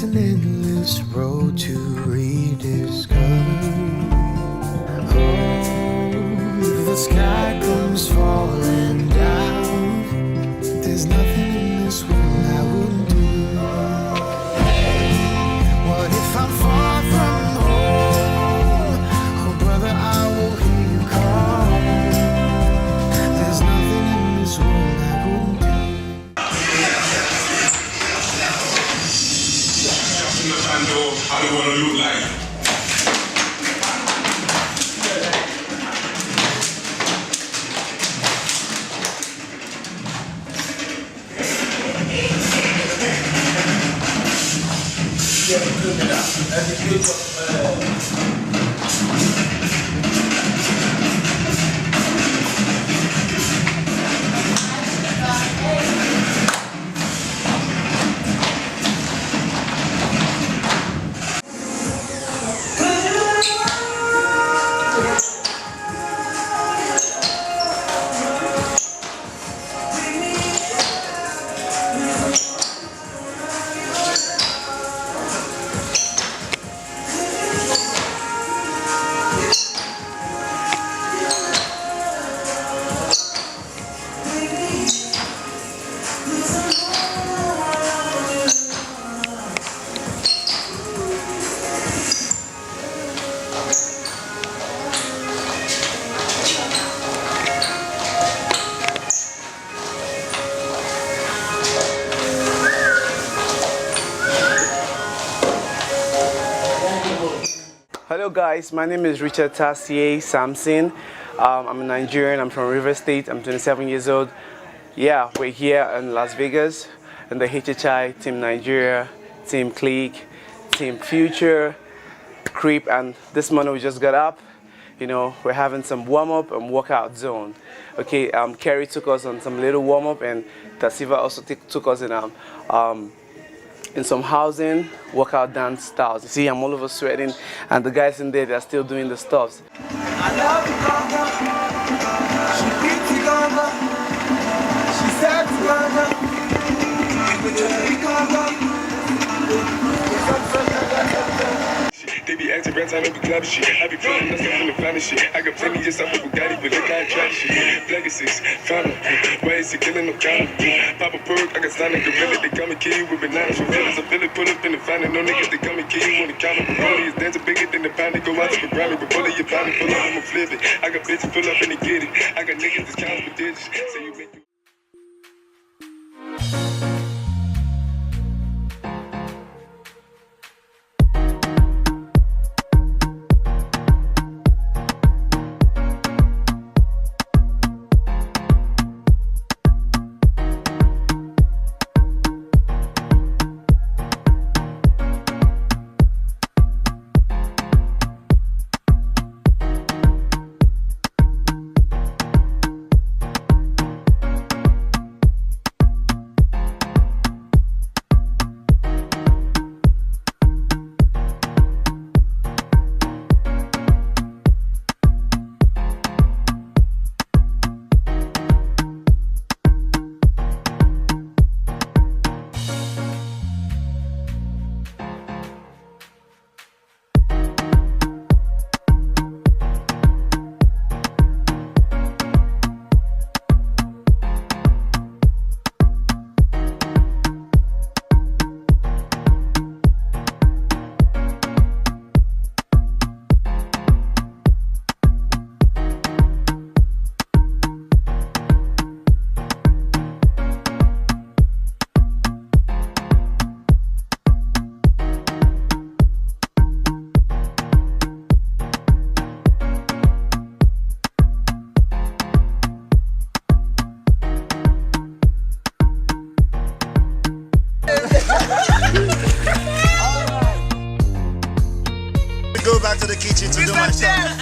There's an endless road to rediscover. Oh, if the sky comes falling down, there's nothing in this world I wouldn't do. What if I'm far from home? Oh, brother, I will hear you call. There's nothing in this world I wouldn't do. I don't want to look like. Hello guys, my name is Richard Tassier Samson. I'm a Nigerian, I'm from River State, I'm 27 years old. Yeah, we're here in Las Vegas in the HHI, Team Nigeria, Team Clique, Team Future, Creep, and this morning we just got up. You know, we're having some warm-up and workout zone. Okay, Kerry took us on some little warm-up and Tasiva also took us in some housing, workout dance styles. You see, I'm all over sweating, and the guys in there, they're still doing the stuffs. I love the Gaga. She beats the Gaga. She said They be acting red time and be clubbing shit. I be pulling myself in the finest shit. I got plenty of stuff with Bugatti, but look how I try shit. Legacies, found why is he killing no counter? Pop a perk, I got Sonic Gorilla. They come and kill you with bananas. For feelings, I feel it, pull up in the finest. No niggas, they come and kill you on the counter. Rollie is dancing bigger than the pound. They go out to the Grammy, but bullet your pound, pull up, I'ma flip it. I got bitches pull up and they get it. I got niggas that's counting for digits. So you make go back to the kitchen to do my stuff.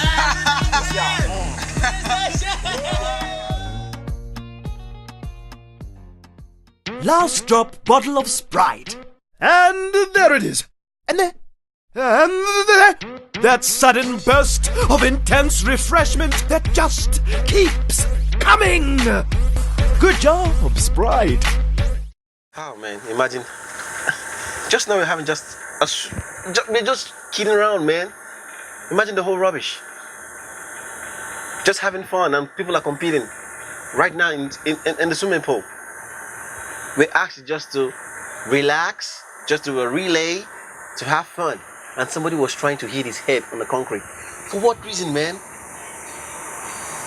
Last drop bottle of Sprite. And there it is. And there. That sudden burst of intense refreshment that just keeps coming. Good job, Sprite. Oh man, imagine Just now we're having we're just kidding around, man. Imagine the whole rubbish. Just having fun and people are competing right now in the swimming pool. We asked just to relax, just do a relay, to have fun. And somebody was trying to hit his head on the concrete. For what reason, man?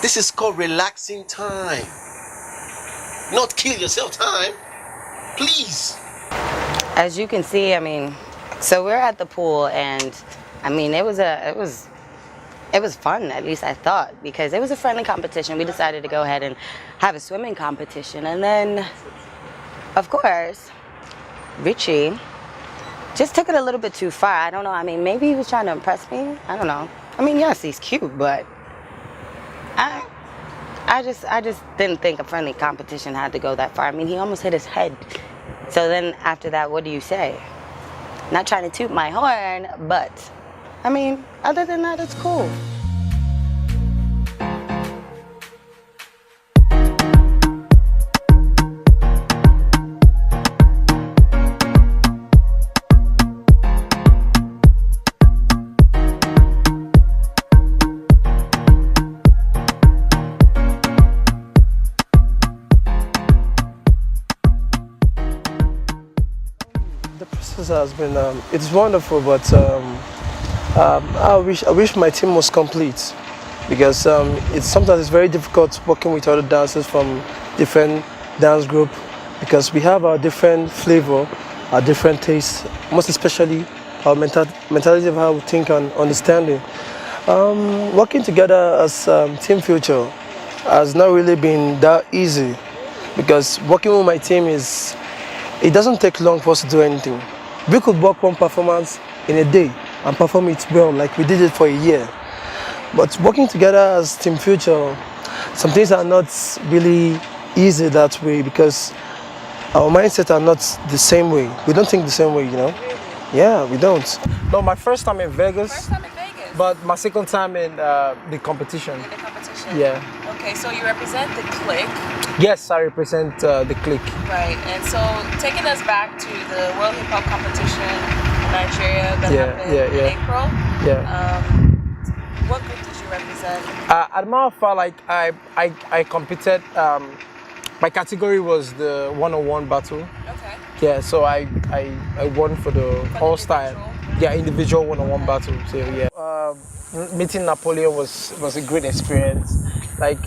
This is called relaxing time. Not kill yourself time. Please. As you can see, I mean, so we're at the pool, and I mean, it was fun, at least I thought, because it was a friendly competition. We decided to go ahead and have a swimming competition, and then, of course, Richie just took it a little bit too far. I don't know. I mean, maybe he was trying to impress me. I don't know. I mean, yes, he's cute, but I just didn't think a friendly competition had to go that far. I mean, he almost hit his head. So then after that, what do you say? Not trying to toot my horn, but I mean, other than that, it's cool. The process has been, it's wonderful, but I wish my team was complete, because sometimes it's very difficult working with other dancers from different dance group, because we have our different flavor, our different tastes, most especially our mentality of how we think and understanding. Working together as Team Future has not really been that easy, because working with my team it doesn't take long for us to do anything. We could work one performance in a day and perform it well, like we did it for a year. But working together as Team Future, some things are not really easy that way, because our mindset are not the same way. We don't think the same way, you know? Yeah, we don't. No, my first time in Vegas. First time in Vegas? But my second time in the competition. In the competition? Yeah. Okay, so you represent the clique. Yes, I represent the clique. Right, and so taking us back to the World Hip Hop Competition in Nigeria that happened in April. Yeah. What group did you represent? At matter of fact, like I competed. My category was the 101 battle. Okay. Yeah, so I won for the all-star. Yeah, individual 101 battle. So yeah. Meeting Napoleon was a great experience. Like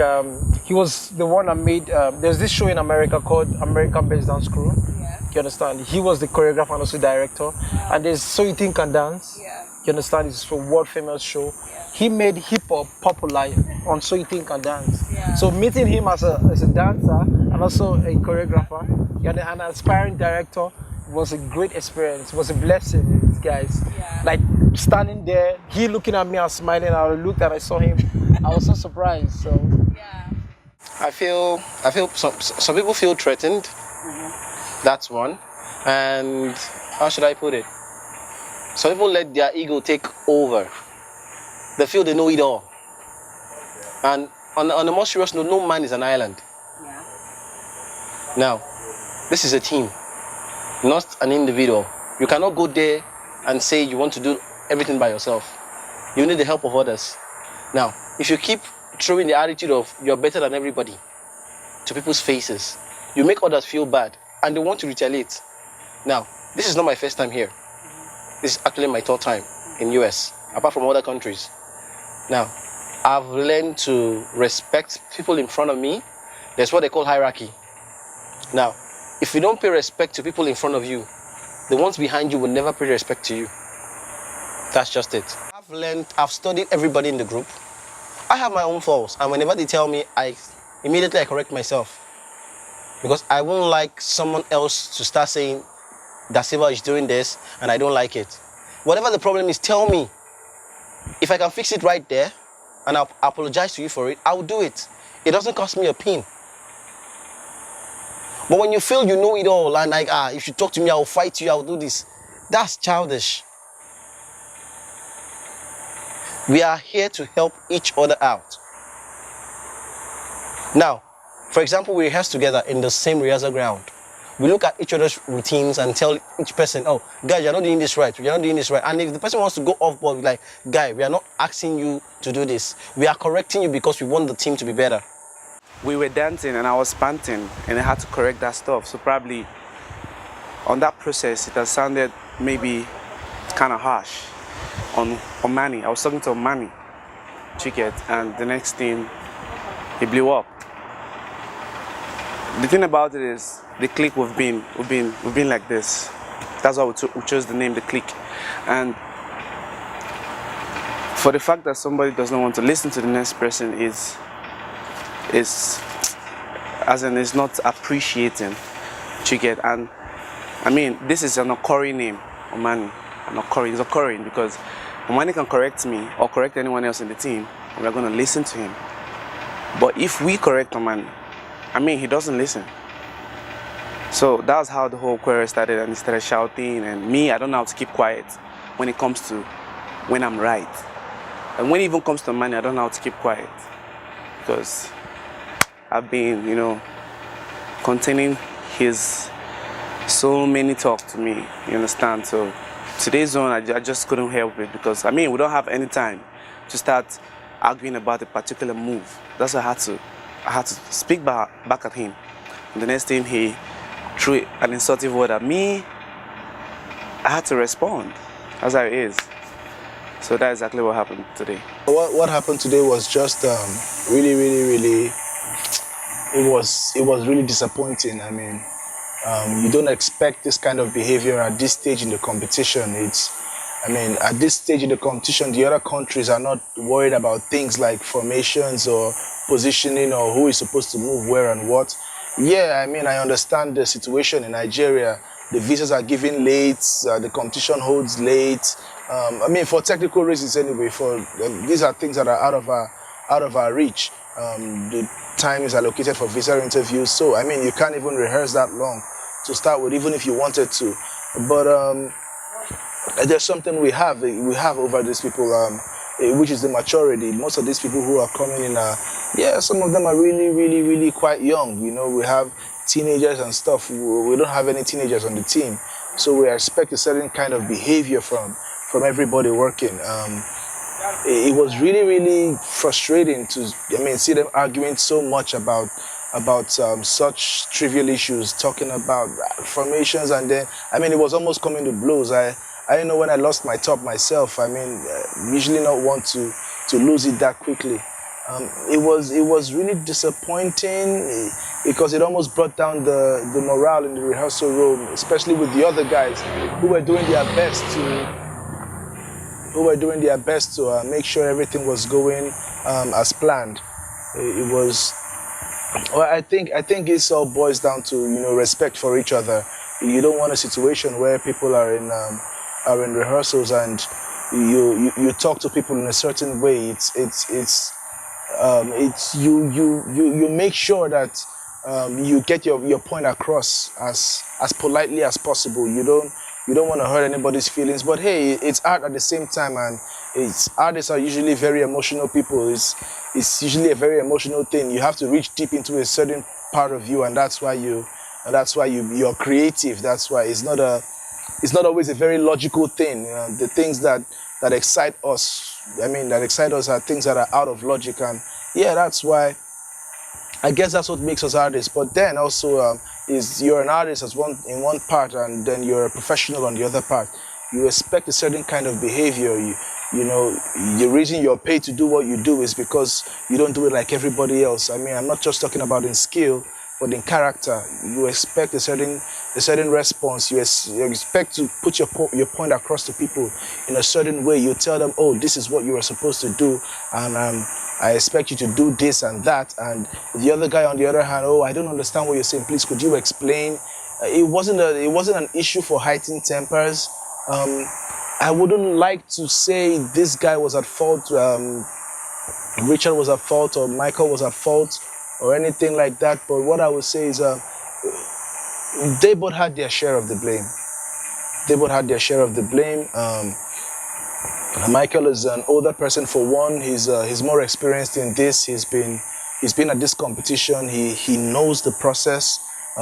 he was the one that made. There's this show in America called American Best Dance Crew. Yeah. You understand? He was the choreographer and also director. And there's So You Think Can Dance. Yeah. You understand? It's a world famous show. Yeah. He made hip hop popular on So You Think Can Dance. Yeah. So meeting him as a dancer and also a choreographer and an aspiring director was a great experience. It was a blessing, guys. Yeah. Like standing there, he looking at me and smiling. I looked and I saw him. I was so surprised. So Yeah. I feel some people feel threatened. That's one. And how should I put it? Some people let their ego take over. They feel they know it all. And on a more serious note, no man is an island. Yeah. Now, this is a team, not an individual. You cannot go there and say you want to do everything by yourself. You need the help of others. Now, if you keep throwing the attitude of you're better than everybody to people's faces, you make others feel bad and they want to retaliate. Now, this is not my first time here. This is actually my third time in US, apart from other countries. Now, I've learned to respect people in front of me. There's what they call hierarchy. Now, if you don't pay respect to people in front of you, the ones behind you will never pay respect to you. That's just it. I've studied everybody in the group. I have my own faults, and whenever they tell me, I immediately correct myself. Because I won't like someone else to start saying, Da Silva is doing this, and I don't like it. Whatever the problem is, tell me. If I can fix it right there, and I'll apologize to you for it, I will do it. It doesn't cost me a pin. But when you feel you know it all, and like, if you talk to me, I will fight you, I will do this. That's childish. We are here to help each other out. Now, for example, we rehearse together in the same rehearsal ground. We look at each other's routines and tell each person, oh, guys, you're not doing this right, you're not doing this right. And if the person wants to go off board, we're like, guy, we are not asking you to do this. We are correcting you because we want the team to be better. We were dancing and I was panting and I had to correct that stuff. So probably on that process, it has sounded maybe kind of harsh on Manny. I was talking to Manny, Chicket, and the next thing, he blew up. The thing about it is, the clique we've been like this. That's why we chose the name, the clique. And for the fact that somebody does not want to listen to the next person is not appreciating, Chicket. And I mean, this is an occurring name, Omani. It's occurring because Omani can correct me or correct anyone else in the team, and we're going to listen to him. But if we correct Omani, I mean, he doesn't listen. So that's how the whole quarrel started, and he started shouting. And me, I don't know how to keep quiet when it comes to when I'm right. And when it even comes to Omani, I don't know how to keep quiet because I've been, containing his so many talk to me, you understand? So today's zone, I just couldn't help it because, I mean, we don't have any time to start arguing about a particular move. That's why I had to speak back at him. And the next thing, he threw an insultive word at me. I had to respond. That's how it is. So that's exactly what happened today. What happened today was just really, it was really disappointing. I mean, you don't expect this kind of behavior at this stage in the competition. At this stage in the competition, the other countries are not worried about things like formations or positioning or who is supposed to move where and what. Yeah, I mean, I understand the situation in Nigeria. The visas are given late, the competition holds late. For technical reasons anyway, these are things that are out of our reach. The time is allocated for visa interviews, so I mean, you can't even rehearse that long to start with, even if you wanted to. But there's something we have over these people, which is the maturity. Most of these people who are coming in some of them are really quite young. We have teenagers and stuff. We don't have any teenagers on the team, so we expect a certain kind of behavior from everybody working. It was really frustrating to see them arguing so much about such trivial issues, talking about formations, and then it was almost coming to blows. I know when I lost my top myself, usually not want to lose it that quickly. It was really disappointing because it almost brought down the morale in the rehearsal room, especially with the other guys who were doing their best to make sure everything was going as planned. I think it all boils down to respect for each other. You don't want a situation where people are in rehearsals and you talk to people in a certain way. You make sure that you get your point across as politely as possible. You don't want to hurt anybody's feelings, but hey, it's art at the same time, and artists are usually very emotional people. It's usually a very emotional thing. You have to reach deep into a certain part of you, and that's why you're creative. That's why it's not always a very logical thing. The things that excite us, are things that are out of logic, and yeah, that's why. I guess that's what makes us artists. But then also, is you're an artist in one part, and then you're a professional on the other part. You expect a certain kind of behavior. The reason you're paid to do what you do is because you don't do it like everybody else. I'm not just talking about in skill, but in character. You expect a certain response. You expect to put your point across to people in a certain way. You tell them, oh, this is what you are supposed to do, and I expect you to do this and that. And the other guy, on the other hand, oh, I don't understand what you're saying. Please, could you explain? It wasn't an issue for heightened tempers. I wouldn't like to say this guy was at fault, Richard was at fault, or Michael was at fault, or anything like that. But what I would say is they both had their share of the blame. Michael is an older person for one. He's more experienced in this. He's been at this competition. He knows the process.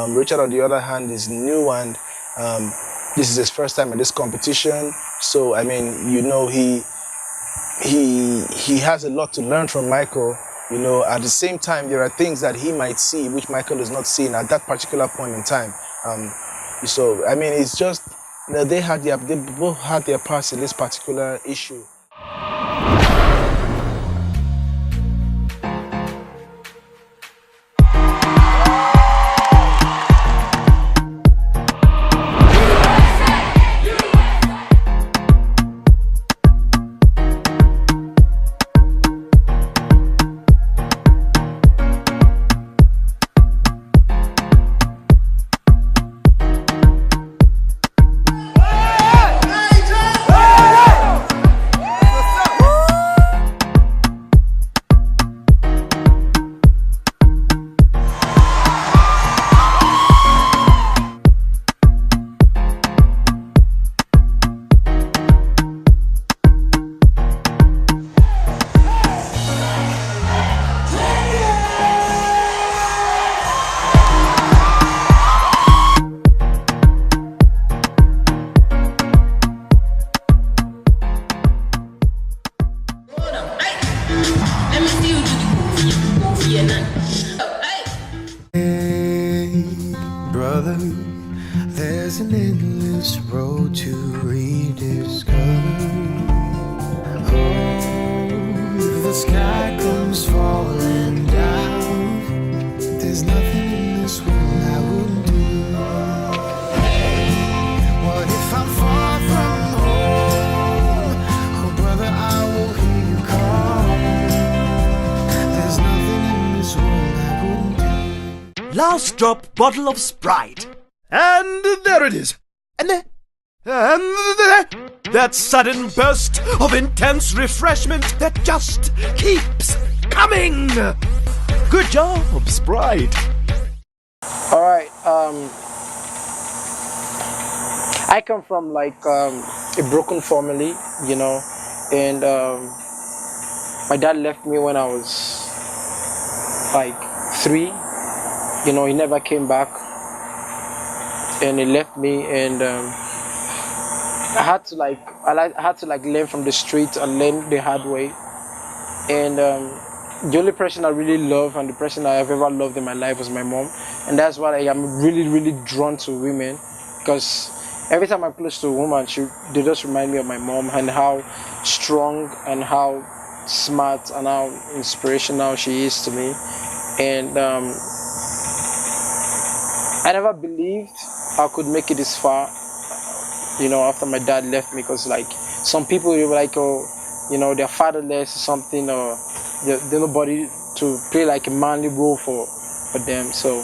Richard, on the other hand, is new, and this is his first time in this competition. So I mean, you know, he has a lot to learn from Michael. You know, at the same time, there are things that he might see which Michael is not seeing at that particular point in time. So I mean, it's just, you know, they both had their parts in this particular issue. Hey, brother, there's an endless road to rediscover. Oh, if the sky comes falling down, there's nothing in this world I wouldn't do. What if I'm far from home? Oh, brother, I will hear you call. There's nothing in this world I wouldn't do. Last drop bottle of Sprite. And there it is. And there. That sudden burst of intense refreshment that just keeps coming. Good job, Sprite. All right. I come from like a broken family, you know, and my dad left me when I was like 3. You know, he never came back, and he left me, and I had to learn from the street and learn the hard way. And the only person I really love and the person I have ever loved in my life was my mom, and that's why I am really drawn to women, because every time I'm close to a woman, they just remind me of my mom and how strong and how smart and how inspirational she is to me. And I never believed I could make it this far, you know, after my dad left me, because like some people, they were like, oh, you know, they're fatherless or something, or they're nobody to play like a manly role for them. So,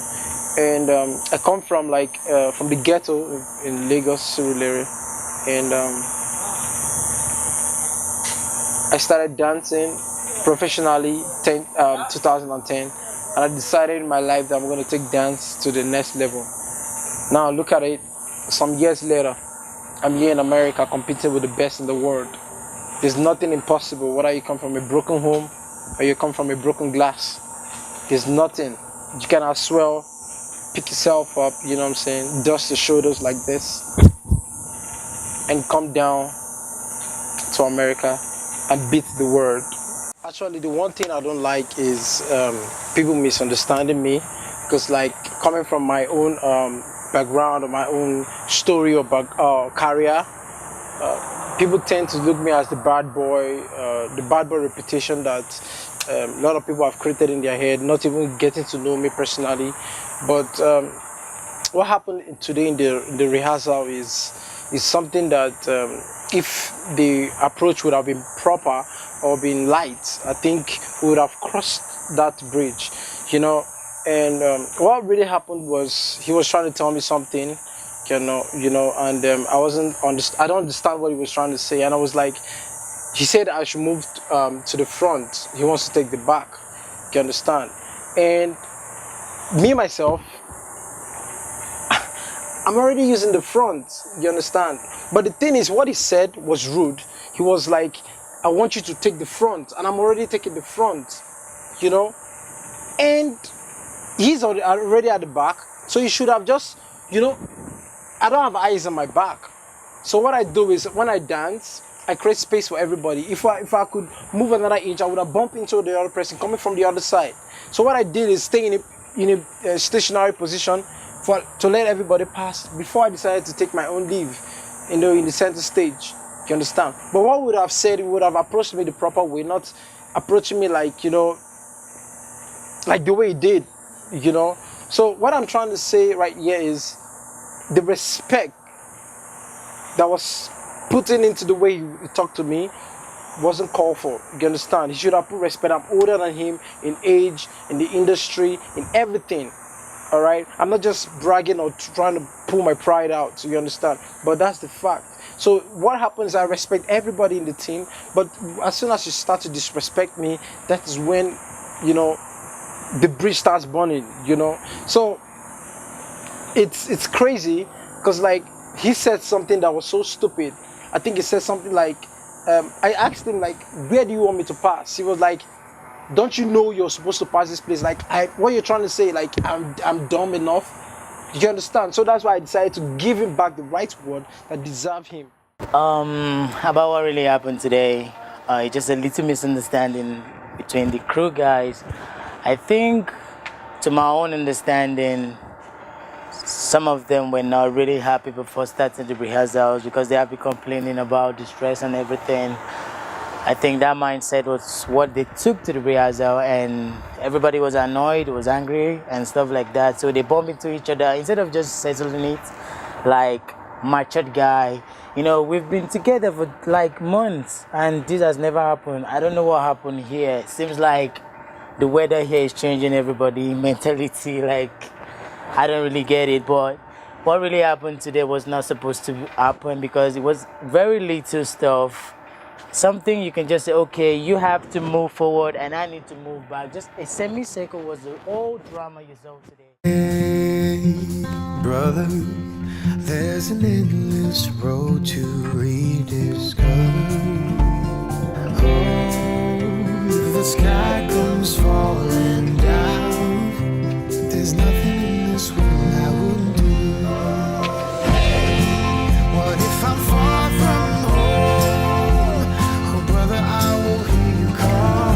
and I come from like from the ghetto in Lagos, Surulere, and I started dancing professionally 2010. And I decided in my life that I'm going to take dance to the next level. Now look at it, some years later, I'm here in America competing with the best in the world. There's nothing impossible, whether you come from a broken home or you come from a broken glass. There's nothing. You can as well pick yourself up, you know what I'm saying, dust your shoulders like this, and come down to America and beat the world. Actually, the one thing I don't like is people misunderstanding me, because like coming from my own background or my own story or career, people tend to look me as the bad boy reputation that a lot of people have created in their head, not even getting to know me personally. But what happened today in the rehearsal is something that if the approach would have been proper or been light, I think we would have crossed that bridge, you know. And what really happened was he was trying to tell me something, you know, and I don't understand what he was trying to say, and I was like, he said I should move to the front. He wants to take the back, you understand? And me myself, I'm already using the front, you understand? But the thing is, what he said was rude. He was like, I want you to take the front, and I'm already taking the front, you know? And he's already at the back, so So you should have just, you know, I don't have eyes on my back. So what I do is when I dance, I create space for everybody. If I could move another inch, I would have bumped into the other person coming from the other side. So what I did is stay in a stationary position to let everybody pass before I decided to take my own leave, in the center stage. You understand? But what would have said, he would have approached me the proper way, not approaching me like, you know, like the way he did, you know. So what I'm trying to say right here is the respect that was put into the way he talked to me wasn't called for. You understand? He should have put respect. I'm older than him in age, in the industry, in everything. All right? I'm not just bragging or trying to pull my pride out, so you understand? But that's the fact. So what happens, I respect everybody in the team, but as soon as you start to disrespect me, that is when, you know, the bridge starts burning, you know. So it's crazy, because like he said something that was so stupid. I think he said something like, I asked him like, where do you want me to pass? He was like, don't you know you're supposed to pass this place? Like, what you're trying to say, like, I'm dumb enough? You understand? So that's why I decided to give him back the right word that deserved him. About what really happened today, it's just a little misunderstanding between the crew guys. I think, to my own understanding, some of them were not really happy before starting the rehearsals because they have been complaining about the stress and everything. I think that mindset was what they took to the rehearsal, and everybody was annoyed, was angry and stuff like that. So they bumped into each other instead of just settling it like matured guy. You know, we've been together for like months and this has never happened. I don't know what happened here. It seems like the weather here is changing everybody mentality. Like, I don't really get it, but what really happened today was not supposed to happen because it was very little stuff. Something you can just say, okay, you have to move forward and I need to move back. Just a semicircle was the whole drama you saw today. Hey, brother, there's an endless road to rediscover. Oh, the sky comes falling down. There's nothing in this world I wouldn't do. What if I'm far from home? Oh, brother, I will hear you call.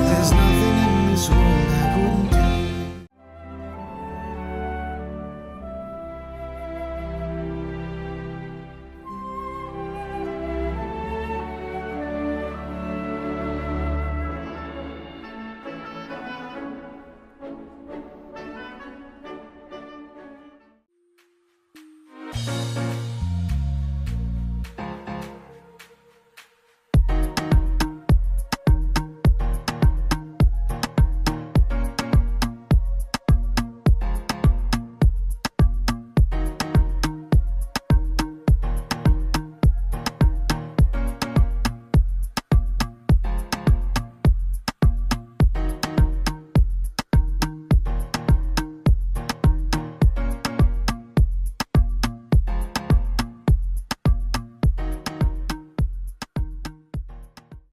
There's nothing in this world I wouldn't do.